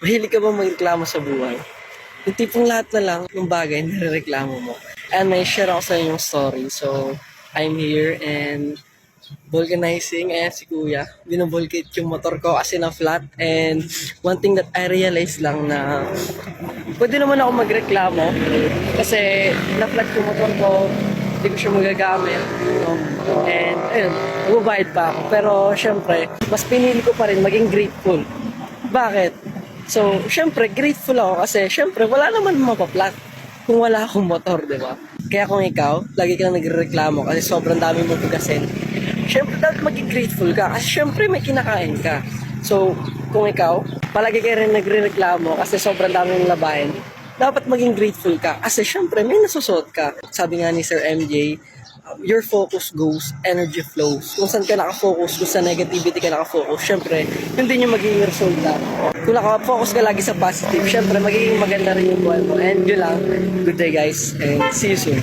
Mahilig ka ba magreklamo sa buhay? Yung tipong lahat na lang ng bagay nirereklamo mo. And may share ako sa inyong story. So, I'm here and vulcanizing. Ayan si Kuya. Binubulkit yung motor ko kasi na flat. And one thing that I realized lang na pwede naman ako magreklamo kasi na-flat yung motor ko, hindi ko siya magagamit. No? And ayun, magbabayad pa ako. Pero syempre, mas pinili ko pa rin maging grateful. Bakit? So, syempre, grateful ako kasi syempre, wala naman mapaplat kung wala akong motor, di ba? Kaya kung ikaw, lagi ka lang nagreklamo kasi sobrang dami mong tugasin, syempre dapat maging grateful ka kasi syempre may kinakain ka. So, kung ikaw, palagi ka rin nagrereklamo kasi sobrang dami mong labahin, dapat maging grateful ka kasi syempre may nasusuot ka. Sabi nga ni Sir MJ, your focus goes, energy flows. Kung saan ka nakafocus, kung sa negativity ka nakafocus, syempre, yun din yung magiging resulta. Kung nakafocus ka lagi sa positive, syempre, magiging maganda rin yung buhay mo. And yun lang. Good day guys, and see you soon.